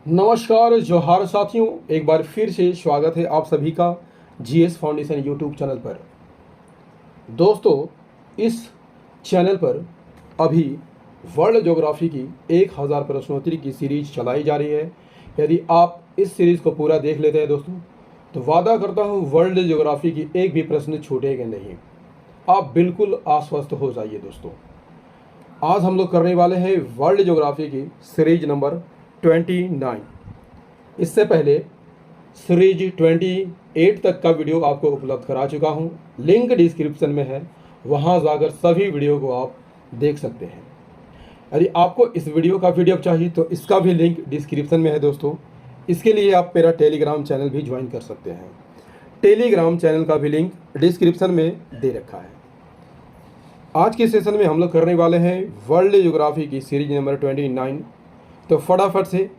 नमस्कार जोहार साथियों, एक बार फिर से स्वागत है आप सभी का जीएस फाउंडेशन यूट्यूब चैनल पर। दोस्तों, इस चैनल पर अभी वर्ल्ड ज्योग्राफी की 1000 प्रश्नोत्तरी की सीरीज चलाई जा रही है। यदि आप इस सीरीज़ को पूरा देख लेते हैं दोस्तों, तो वादा करता हूँ वर्ल्ड ज्योग्राफी की एक भी प्रश्न छूटेगा नहीं। आप बिल्कुल आश्वस्त हो जाइए दोस्तों। आज हम लोग करने वाले हैं वर्ल्ड ज्योग्राफी की सीरीज नंबर 29। इससे पहले सीरीज 28 तक का वीडियो आपको उपलब्ध करा चुका हूं। लिंक डिस्क्रिप्शन में है, वहां जाकर सभी वीडियो को आप देख सकते हैं। यदि आपको इस वीडियो का पीडीएफ चाहिए तो इसका भी लिंक डिस्क्रिप्शन में है दोस्तों। इसके लिए आप मेरा टेलीग्राम चैनल भी ज्वाइन कर सकते हैं। टेलीग्राम चैनल का भी लिंक डिस्क्रिप्शन में दे रखा है। आज के सेशन में हम लोग करने वाले हैं वर्ल्ड ज्योग्राफी की सीरीज नंबर 29। तो फटाफट से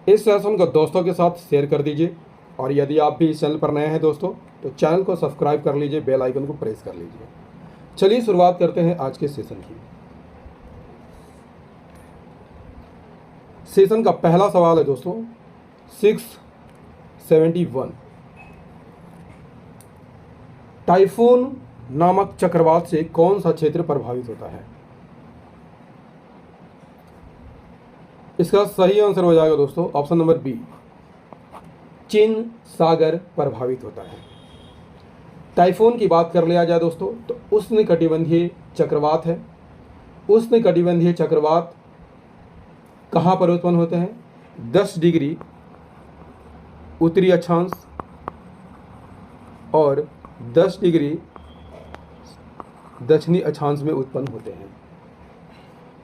इस सेशन को दोस्तों के साथ शेयर कर दीजिए, और यदि आप भी इस चैनल पर नए हैं दोस्तों तो चैनल को सब्सक्राइब कर लीजिए, बेल आइकन को प्रेस कर लीजिए। चलिए शुरुआत करते हैं आज के सेशन की। सेशन का पहला सवाल है दोस्तों 671। टाइफून नामक चक्रवात से कौन सा क्षेत्र प्रभावित होता है? इसका सही आंसर हो जाएगा दोस्तों ऑप्शन नंबर बी, चीन सागर प्रभावित होता है। टाइफून की बात कर लिया जाए दोस्तों तो उष्णकटिबंधीय चक्रवात है। उष्णकटिबंधीय चक्रवात कहाँ पर उत्पन्न होते हैं? 10 डिग्री उत्तरी अक्षांश और 10 डिग्री दक्षिणी अक्षांश में उत्पन्न होते हैं।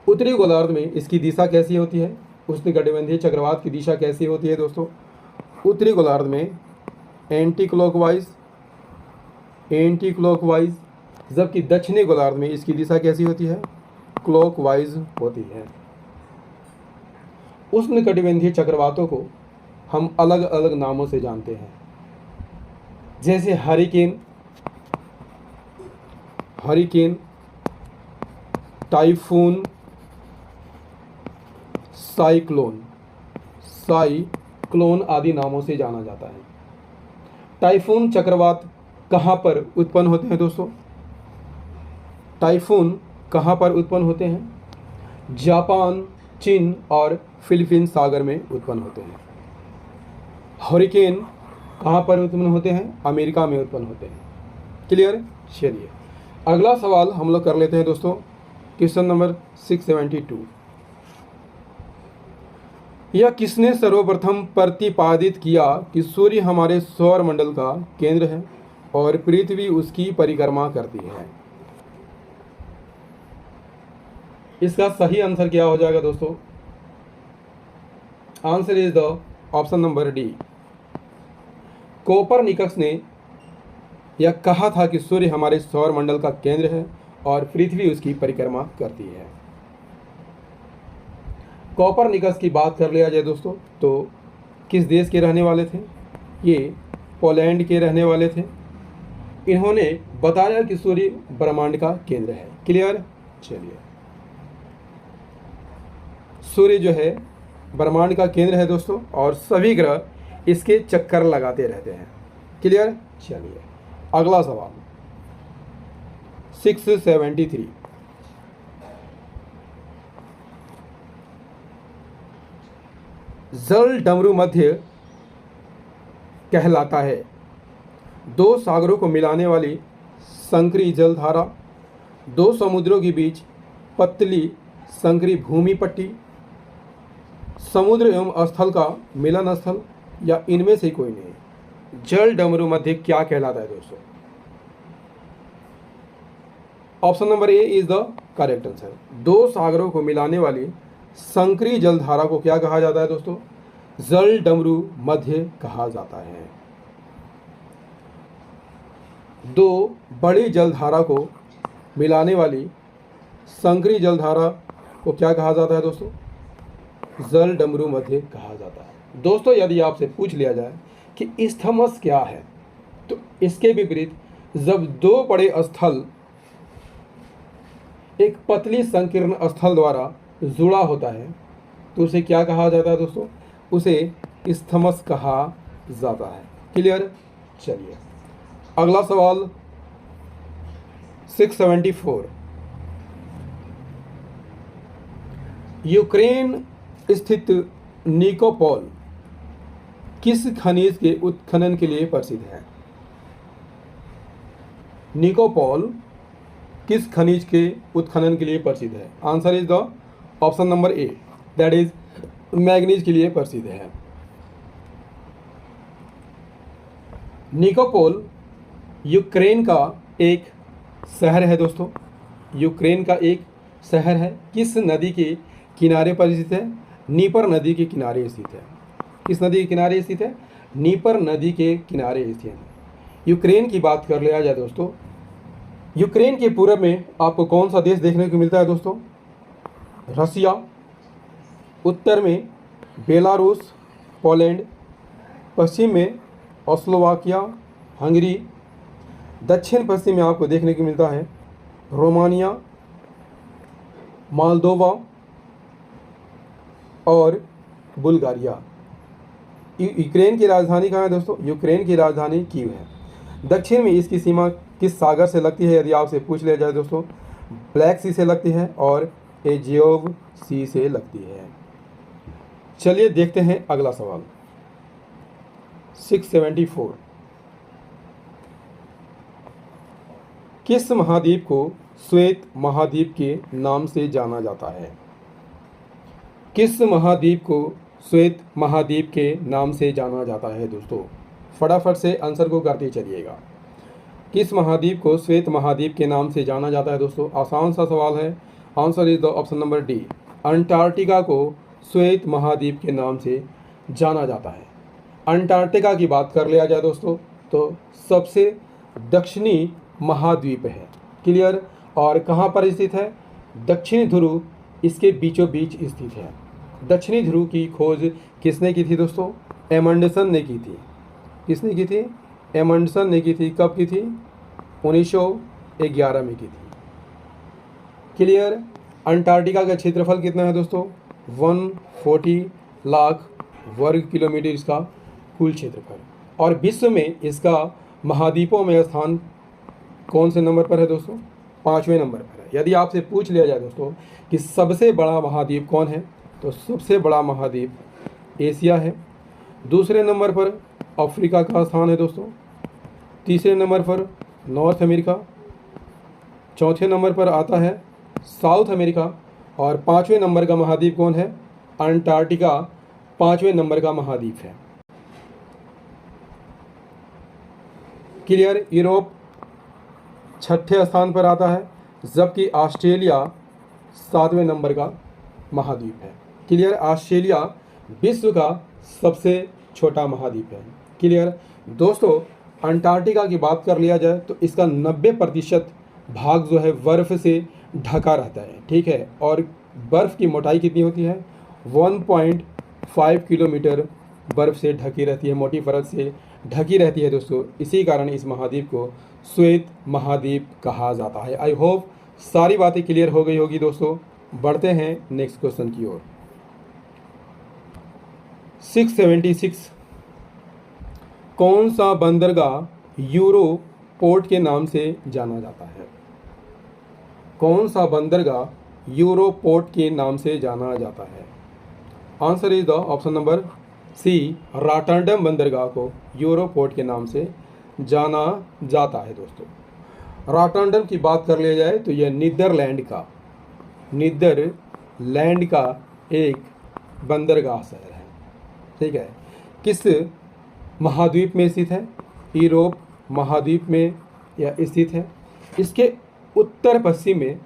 उत्तरी गोलार्ध में इसकी दिशा कैसी होती है? उष्णकटिबंधीय चक्रवात की दिशा कैसी होती है दोस्तों? उत्तरी गोलार्ध में एंटी क्लॉकवाइज, जबकि दक्षिणी गोलार्ध में इसकी दिशा कैसी होती है? क्लॉकवाइज होती है। उष्णकटिबंधीय चक्रवातों को हम अलग अलग नामों से जानते हैं, जैसे हरिकेन, टाइफून, साइक्लोन आदि नामों से जाना जाता है। टाइफून चक्रवात कहाँ पर उत्पन्न होते हैं दोस्तों? टाइफून कहाँ पर उत्पन्न होते हैं? जापान, चीन और फिलीपीन सागर में उत्पन्न होते हैं। हरिकेन कहाँ पर उत्पन्न होते हैं? अमेरिका में उत्पन्न होते हैं। क्लियर? चलिए अगला सवाल हम लोग कर लेते हैं दोस्तों, क्वेश्चन नंबर 672। यह किसने सर्वप्रथम प्रतिपादित किया कि सूर्य हमारे सौर मंडल का केंद्र है और पृथ्वी उसकी परिक्रमा करती है? इसका सही आंसर क्या हो जाएगा दोस्तों? Answer is the option number D, Copernicus ने यह कहा था कि सूर्य हमारे सौर मंडल का केंद्र है और पृथ्वी उसकी परिक्रमा करती है। कोपरनिकस की बात कर लिया जाए दोस्तों तो किस देश के रहने वाले थे? ये पोलैंड के रहने वाले थे। इन्होंने बताया कि सूर्य ब्रह्मांड का केंद्र है। क्लियर? चलिए, सूर्य जो है ब्रह्मांड का केंद्र है दोस्तों, और सभी ग्रह इसके चक्कर लगाते रहते हैं। क्लियर? चलिए अगला सवाल 673। जल डमरू मध्य कहलाता है। दो सागरों को मिलाने वाली संकरी जलधारा, दो समुद्रों के बीच पतली संकरी भूमि पट्टी, समुद्र एवं स्थल का मिलन स्थल, या इनमें से कोई नहीं। जल डमरू मध्य क्या कहलाता है दोस्तों? Option number A is the correct answer. दो सागरों को मिलाने वाली संकरी जलधारा को क्या कहा जाता है दोस्तों? जल डमरू मध्य कहा जाता है। दो बड़ी जलधारा को मिलाने वाली संकरी जलधारा को क्या कहा जाता है दोस्तों? जल डमरू मध्य कहा जाता है। दोस्तों, यदि आपसे पूछ लिया जाए कि इस्थमस क्या है, तो इसके विपरीत जब दो बड़े स्थल एक पतली संकीर्ण स्थल द्वारा जुड़ा होता है तो उसे क्या कहा जाता है दोस्तों? उसे इस्थमस कहा जाता है। क्लियर। चलिए अगला सवाल 674। यूक्रेन स्थित निकोपोल किस खनिज के उत्खनन के लिए प्रसिद्ध है? निकोपोल किस खनिज के उत्खनन के लिए प्रसिद्ध है? Answer is the option number A, that is manganese के लिए प्रसिद्ध है। निकोपोल यूक्रेन का एक शहर है दोस्तों, यूक्रेन का एक शहर है। किस नदी के किनारे पर स्थित है? नीपर नदी के किनारे स्थित है। किस नदी के किनारे स्थित है? नीपर नदी के किनारे स्थित है। यूक्रेन की बात कर लिया जाए दोस्तों, यूक्रेन के पूर्व में आपको कौन सा देश देखने को मिलता है दोस्तों? रसिया, उत्तर में बेलारूस, पोलैंड, पश्चिम में स्लोवाकिया, हंगरी, दक्षिण पश्चिम में आपको देखने को मिलता है रोमानिया, मोल्दोवा और बुल्गारिया। यूक्रेन की राजधानी कहाँ है दोस्तों? यूक्रेन की राजधानी कीव है। दक्षिण में इसकी सीमा किस सागर से लगती है यदि आपसे पूछ लिया जाए दोस्तों? ब्लैक सी से लगती है और एजियोव सी से लगती है। चलिए देखते हैं अगला सवाल 674। किस महाद्वीप को श्वेत महाद्वीप के नाम से जाना जाता है? किस महाद्वीप को श्वेत महाद्वीप के नाम से जाना जाता है दोस्तों? फटाफट से आंसर को करते चलिएगा। किस महाद्वीप को श्वेत महाद्वीप के नाम से जाना जाता है दोस्तों? आसान सा सवाल है। Answer is the option number D, Antarctica को श्वेत महाद्वीप के नाम से जाना जाता है। अंटार्कटिका की बात कर लिया जाए दोस्तों तो सबसे दक्षिणी महाद्वीप है। क्लियर। और कहाँ पर स्थित है? दक्षिणी ध्रुव इसके बीचों बीच स्थित है। दक्षिणी ध्रुव की खोज किसने की थी दोस्तों? एमंडसन ने की थी। किसने की थी? एमंडसन ने की थी। कब की थी? 1911 में की थी। क्लियर। अंटार्कटिका का क्षेत्रफल कितना है दोस्तों? 140 लाख वर्ग किलोमीटर इसका कुल क्षेत्रफल। और विश्व में इसका महाद्वीपों में स्थान कौन से नंबर पर है दोस्तों? 5वें नंबर पर है। यदि आपसे पूछ लिया जाए दोस्तों कि सबसे बड़ा महाद्वीप कौन है, तो सबसे बड़ा महाद्वीप एशिया है। दूसरे नंबर पर अफ्रीका का स्थान है दोस्तों। तीसरे नंबर पर नॉर्थ अमेरिका। चौथे नंबर पर आता है साउथ अमेरिका। और 5वें नंबर का महाद्वीप कौन है? अंटार्कटिका 5वें नंबर का महाद्वीप है। क्लियर। यूरोप 6ठे स्थान पर आता है, जबकि ऑस्ट्रेलिया 7वें नंबर का महाद्वीप है। क्लियर। ऑस्ट्रेलिया विश्व का सबसे छोटा महाद्वीप है। क्लियर। दोस्तों अंटार्कटिका की बात कर लिया जाए तो इसका 90% भाग जो है बर्फ़ से ढका रहता है। ठीक है। और बर्फ़ की मोटाई कितनी होती है? 1.5 किलोमीटर बर्फ़ से ढकी रहती है, मोटी परत से ढकी रहती है दोस्तों। इसी कारण इस महाद्वीप को श्वेत महाद्वीप कहा जाता है। आई होप सारी बातें क्लियर हो गई होगी दोस्तों। बढ़ते हैं नेक्स्ट क्वेश्चन की ओर। 676। कौन सा बंदरगाह यूरो पोर्ट के नाम से जाना जाता है? कौन सा बंदरगाह यूरो पोर्ट के नाम से जाना जाता है? Answer is the option number C, Rotterdam बंदरगाह को यूरो पोर्ट के नाम से जाना जाता है दोस्तों। रॉटरडैम की बात कर लिया जाए तो यह नीदरलैंड का एक बंदरगाह शहर है। ठीक है। किस महाद्वीप में स्थित है? यूरोप महाद्वीप में यह स्थित है। इसके उत्तर पश्चिम में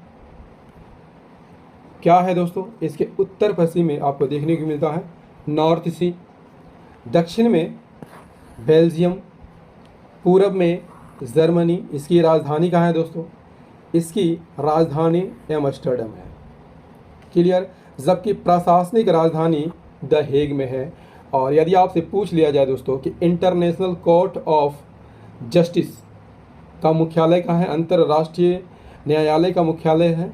क्या है दोस्तों? इसके उत्तर पश्चिम में आपको देखने को मिलता है नॉर्थ सी, दक्षिण में बेल्जियम, पूरब में जर्मनी। इसकी राजधानी कहाँ है दोस्तों? इसकी राजधानी एम्स्टर्डम है। क्लियर। जबकि प्रशासनिक राजधानी द हेग में है। और यदि आपसे पूछ लिया जाए दोस्तों कि इंटरनेशनल कोर्ट ऑफ जस्टिस का मुख्यालय कहाँ है? अंतर्राष्ट्रीय न्यायालय का मुख्यालय है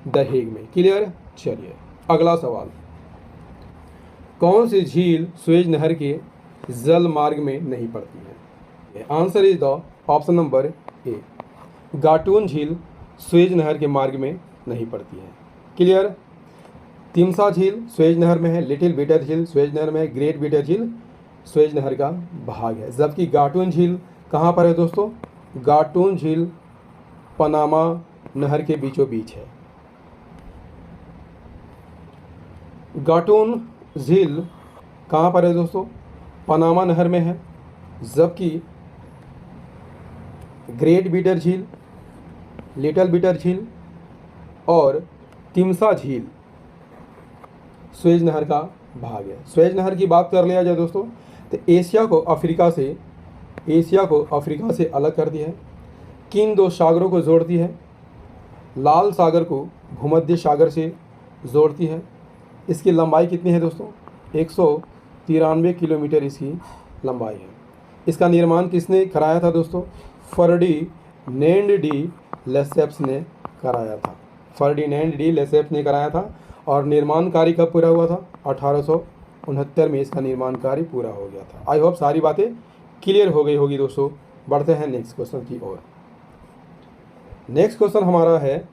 द हेग में। क्लियर। चलिए अगला सवाल कौन सी झील सुएज नहर के जल मार्ग में नहीं पड़ती है? Answer is the option number A, Gatun झील सुएज नहर के मार्ग में नहीं पड़ती है। क्लियर? तिमसा झील सुएज नहर में है, लिटिल बीटर झील सुएज नहर में है, ग्रेट बीटर झील सुएज नहर का भाग है। जबकि गाटून झील कहाँ पर है दोस्तों? गाटून झील पनामा नहर के बीचों बीच है। गाटून झील कहाँ पर है दोस्तों? पनामा नहर में है। जबकि ग्रेट बीटर झील, लिटिल बीटर झील और तिमसा झील सुएज नहर का भाग है। सुएज नहर की बात कर लिया जाए दोस्तों तो एशिया को अफ्रीका से अलग करती है। किन दो सागरों को जोड़ती है? लाल सागर को भूमध्य सागर से जोड़ती है। इसकी लंबाई कितनी है दोस्तों? 193 किलोमीटर इसकी लंबाई है। इसका निर्माण किसने कराया था दोस्तों? फर्डिनेंड डी लेसेप्स ने कराया था। फर्डिनेंड डी लेसेप्स ने कराया था। और निर्माण कार्य कब पूरा हुआ था? 1869 में इसका निर्माण कार्य पूरा हो गया था। आई होप सारी बातें क्लियर हो गई होगी दोस्तों। बढ़ते हैं नेक्स्ट क्वेश्चन की ओर। नेक्स्ट क्वेश्चन हमारा है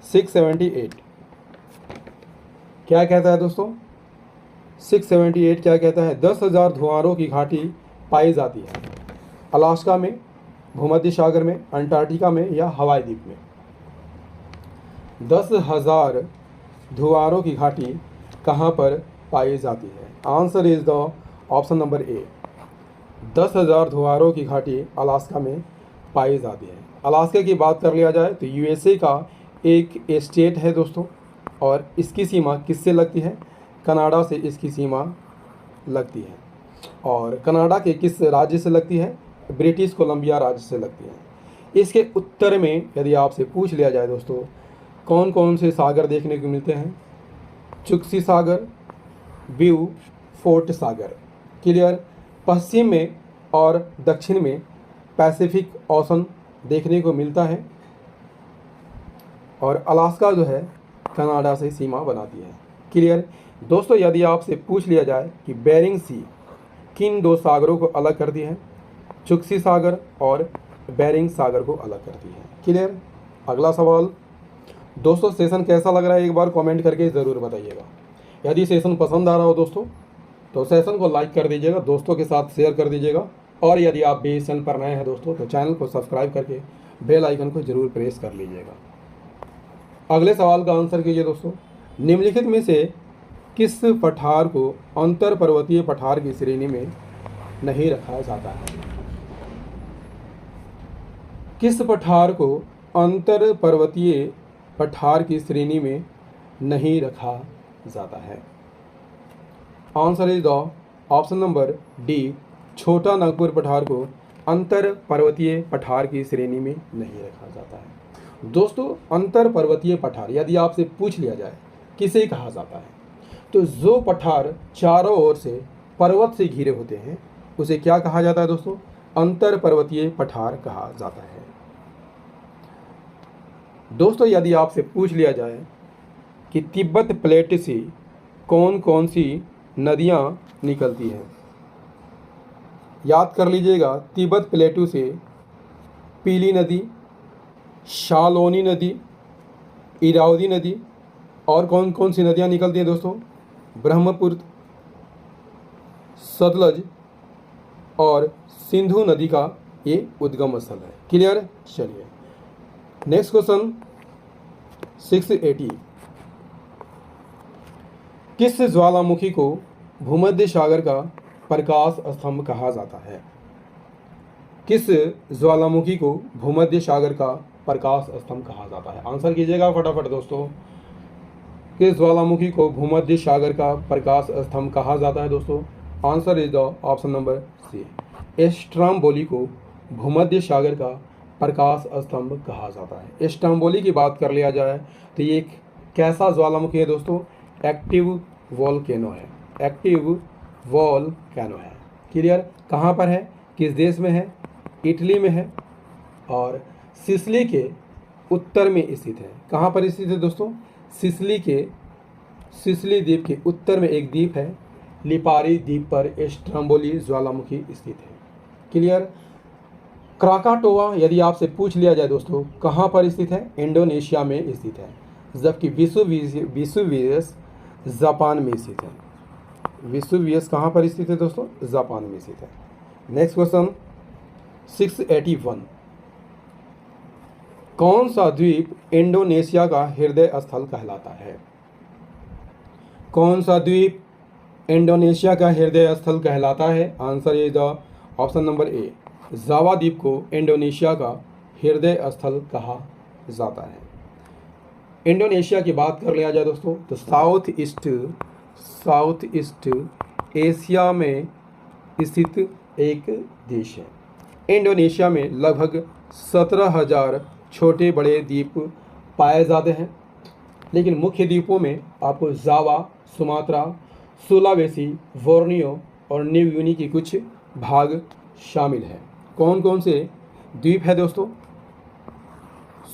678। क्या कहता है दोस्तों? 678 क्या कहता है? 10,000 धुआरों की घाटी पाई जाती है अलास्का में, भूमध्य सागर में, अंटार्कटिका में या हवाई द्वीप में। 10,000 धुआरों की घाटी कहाँ पर पाई जाती है? Answer is the option number ए, 10,000 धुआरों की घाटी अलास्का में पाई जाती है। अलास्का की बात कर लिया जाए तो यूएसए का एक स्टेट है दोस्तों। और इसकी सीमा किससे लगती है? कनाडा से इसकी सीमा लगती है। और कनाडा के किस राज्य से लगती है? ब्रिटिश कोलंबिया राज्य से लगती है। इसके उत्तर में यदि आपसे पूछ लिया जाए दोस्तों कौन कौन से सागर देखने को मिलते हैं? चुक्सी सागर, ब्यू फोर्ट सागर। क्लियर? पश्चिम में और दक्षिण में पैसिफिक ओशन देखने को मिलता है। और अलास्का जो है कनाडा से सीमा बनाती है। क्लियर? दोस्तों यदि आपसे पूछ लिया जाए कि बेरिंग सी किन दो सागरों को अलग करती है? चुक्सी सागर और बेरिंग सागर को अलग करती है। क्लियर? अगला सवाल दोस्तों, सेशन कैसा लग रहा है एक बार कमेंट करके ज़रूर बताइएगा। यदि सेशन पसंद आ रहा हो दोस्तों तो सेशन को लाइक कर दीजिएगा, दोस्तों के साथ शेयर कर दीजिएगा। और यदि आप भी इस चैनल पर नए हैं दोस्तों तो चैनल को सब्सक्राइब करके बेल आइकन को जरूर प्रेस कर लीजिएगा। अगले सवाल का आंसर कीजिए दोस्तों। निम्नलिखित में से किस पठार को अंतर पर्वतीय पठार की श्रेणी में नहीं रखा जाता है? किस पठार को अंतर पर्वतीय पठार की श्रेणी में नहीं रखा जाता है? Answer is the option number D, छोटा नागपुर पठार को अंतर पर्वतीय पठार की श्रेणी में नहीं रखा जाता है। दोस्तों अंतर पर्वतीय पठार यदि आपसे पूछ लिया जाए किसे कहा जाता है तो जो पठार चारों ओर से पर्वत से घिरे होते हैं उसे क्या कहा जाता है दोस्तों? अंतर पर्वतीय पठार कहा जाता है। दोस्तों यदि आपसे पूछ लिया जाए कि तिब्बत प्लेट से कौन कौन सी नदियां निकलती हैं? याद कर लीजिएगा, तिब्बत प्लेटू से पीली नदी, शालोनी नदी, इरावदी नदी और कौन कौन सी नदियां निकलती हैं दोस्तों? ब्रह्मपुत्र, सतलज और सिंधु नदी का ये उद्गम स्थल है। क्लियर? चलिए नेक्स्ट क्वेश्चन 680। किस ज्वालामुखी को भूमध्य सागर का प्रकाश स्तंभ कहा जाता है? किस ज्वालामुखी को भूमध्य सागर का प्रकाश स्तंभ कहा जाता है? आंसर कीजिएगा फटाफट दोस्तों। किस ज्वालामुखी को भूमध्य सागर का प्रकाश स्तंभ कहा जाता है दोस्तों? Answer is the option number C, Stromboli को भूमध्य सागर का प्रकाश स्तंभ कहा जाता है। स्ट्रोम्बोली की बात कर लिया जाए तो ये एक कैसा ज्वालामुखी है दोस्तों? एक्टिव वोल्केनो है। एक्टिव वोल्केनो है। क्लियर? कहाँ पर है, किस देश में है? इटली में है और सिसिली के उत्तर में स्थित है। कहाँ पर स्थित है दोस्तों? सिसिली द्वीप के उत्तर में एक द्वीप है लिपारी द्वीप पर स्ट्रम्बोली ज्वालामुखी स्थित है। क्लियर। क्राकाटोआ यदि आपसे पूछ लिया जाए दोस्तों कहाँ पर स्थित है, इंडोनेशिया में स्थित है, जबकि विसुवियस जापान में स्थित है। विसुवियस कहाँ पर स्थित है दोस्तों, जापान में स्थित है। नेक्स्ट क्वेश्चन 681, कौन सा द्वीप इंडोनेशिया का हृदय स्थल कहलाता है? कौन सा द्वीप इंडोनेशिया का हृदय स्थल कहलाता है? Answer is the option number A, Java द्वीप को इंडोनेशिया का हृदय स्थल कहा जाता है। इंडोनेशिया की बात कर लिया जाए दोस्तों तो साउथ ईस्ट एशिया में स्थित एक देश है। इंडोनेशिया में लगभग 17,000 छोटे बड़े द्वीप पाए जाते हैं, लेकिन मुख्य द्वीपों में आपको जावा, सुमात्रा, सुलावेसी, बोर्नियो और न्यू गिनी की कुछ भाग शामिल हैं। कौन कौन से द्वीप है दोस्तों?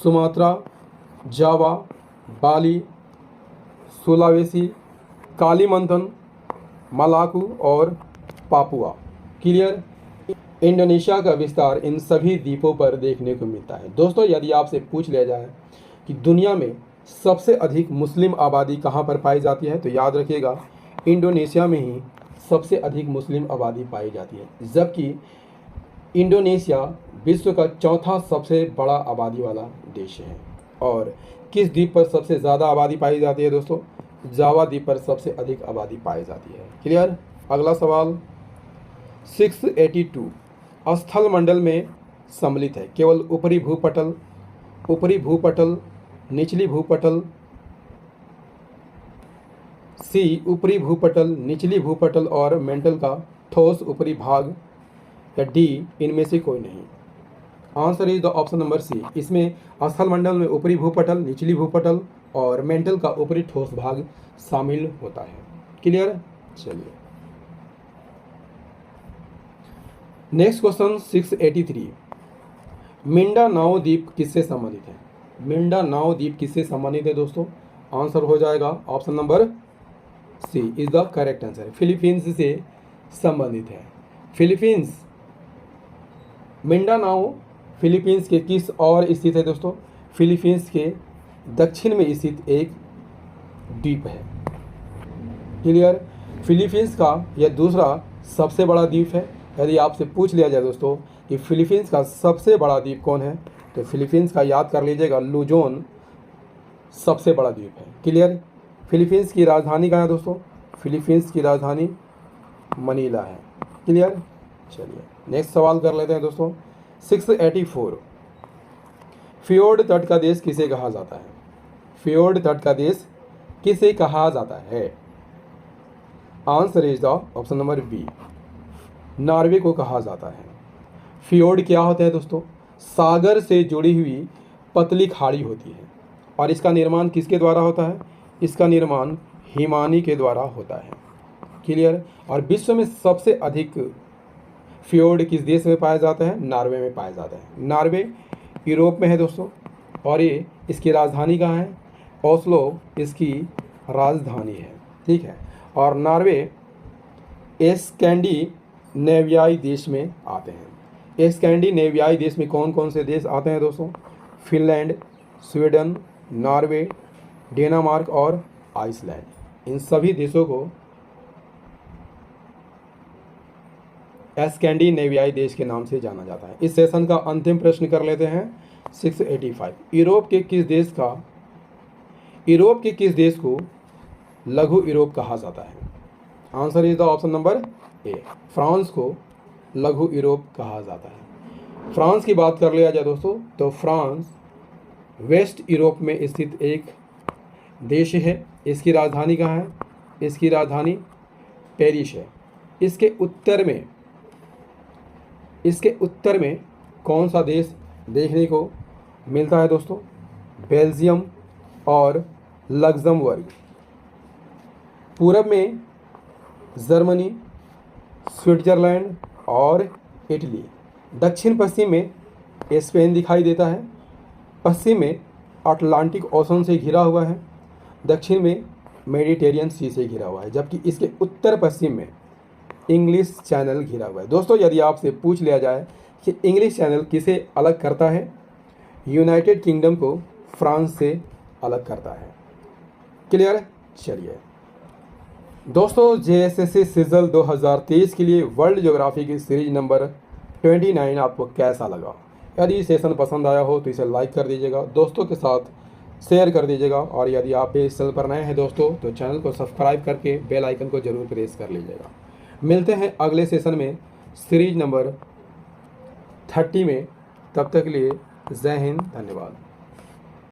सुमात्रा, जावा, बाली, सुलावेसी, कालीमंतन, मलाकू और पापुआ। क्लियर। इंडोनेशिया का विस्तार इन सभी द्वीपों पर देखने को मिलता है। दोस्तों यदि आपसे पूछ लिया जाए कि दुनिया में सबसे अधिक मुस्लिम आबादी कहाँ पर पाई जाती है तो याद रखिएगा इंडोनेशिया में ही सबसे अधिक मुस्लिम आबादी पाई जाती है, जबकि इंडोनेशिया विश्व का चौथा सबसे बड़ा आबादी वाला देश है। और किस द्वीप पर सबसे ज़्यादा आबादी पाई जाती है दोस्तों? जावा द्वीप पर सबसे अधिक आबादी पाई जाती है। क्लियर। अगला सवाल 682, स्थल मंडल में सम्मिलित है केवल ऊपरी भूपटल, निचली भूपटल, सी ऊपरी भूपटल, निचली भूपटल और मेंटल का ठोस ऊपरी भाग, या डी इनमें से कोई नहीं? Answer is the option number C. इसमें स्थल मंडल में ऊपरी भूपटल, निचली भूपटल और मेंटल का ऊपरी ठोस भाग शामिल होता है। क्लियर। चलिए नेक्स्ट क्वेश्चन 683, मिंडानाओ द्वीप किससे संबंधित है? मिंडानाओ द्वीप किससे संबंधित है दोस्तों? आंसर हो जाएगा option number C is the correct answer, Philippines से संबंधित है। फिलीपींस, मिंडानाओ फिलीपींस के किस और स्थित है दोस्तों? फिलीपींस के दक्षिण में स्थित एक द्वीप है। क्लियर। फिलीपींस का यह दूसरा सबसे बड़ा द्वीप है। यदि आपसे पूछ लिया जाए दोस्तों कि फिलीपींस का सबसे बड़ा द्वीप कौन है तो फिलीपींस का याद कर लीजिएगा लुजोन सबसे बड़ा द्वीप है। क्लियर। फिलीपींस की राजधानी कहाँ है दोस्तों? फिलीपींस की राजधानी मनीला है। क्लियर। चलिए नेक्स्ट सवाल कर लेते हैं दोस्तों 684, फियोर्ड तट का देश किसे कहा जाता है? फियोर्ड तट का देश किसे कहा जाता है? Answer is the option number B, Norway को कहा जाता है। फियोर्ड क्या होता है दोस्तों? सागर से जुड़ी हुई पतली खाड़ी होती है और इसका निर्माण किसके द्वारा होता है? इसका निर्माण हिमानी के द्वारा होता है। क्लियर। और विश्व में सबसे अधिक फियोर्ड किस देश में पाया जाता है? नॉर्वे में पाया जाता है। नॉर्वे यूरोप में है दोस्तों और ये इसकी राजधानी कहाँ है? ओस्लो इसकी राजधानी है। ठीक है। और नॉर्वे स्कैंडिनेवियाई देश में आते हैं। स्कैंडिनेवियाई देश में कौन कौन से देश आते हैं दोस्तों? फिनलैंड, स्वीडन, नॉर्वे, डेनमार्क और आइसलैंड। इन सभी देशों को स्कैंडिनेवियाई देश के नाम से जाना जाता है। इस सेशन का अंतिम प्रश्न कर लेते हैं 685, यूरोप के किस देश को लघु यूरोप कहा जाता है? Answer is the option number A, France को लघु यूरोप कहा जाता है। फ्रांस की बात कर लिया जाए दोस्तों तो फ्रांस वेस्ट यूरोप में स्थित एक देश है। इसकी राजधानी कहाँ है? इसकी राजधानी पेरिस है। इसके उत्तर में कौन सा देश देखने को मिलता है दोस्तों? बेल्जियम और लग्जमबर्ग। पूरब में जर्मनी, स्विट्जरलैंड और इटली। दक्षिण पश्चिम में स्पेन दिखाई देता है। पश्चिम में अटलांटिक ओशन से घिरा हुआ है। दक्षिण में मेडिटेरियन सी से घिरा हुआ है, जबकि इसके उत्तर पश्चिम में इंग्लिश चैनल घिरा हुआ है। दोस्तों, यदि आपसे पूछ लिया जाए कि इंग्लिश चैनल किसे अलग करता है, यूनाइटेड किंगडम को फ्रांस से अलग करता है। क्लियर? चलिए दोस्तों, जेएसएससी सिजल 2023 के लिए वर्ल्ड ज्योग्राफी की सीरीज नंबर 29 आपको कैसा लगा? यदि सेशन पसंद आया हो तो इसे लाइक कर दीजिएगा, दोस्तों के साथ शेयर कर दीजिएगा, और यदि आप इस चैनल पर नए हैं दोस्तों तो चैनल को सब्सक्राइब करके बेल आइकन को जरूर प्रेस कर लीजिएगा। मिलते हैं अगले सेशन में सीरीज नंबर 30 में। तब तक के लिए जय हिंद, धन्यवाद।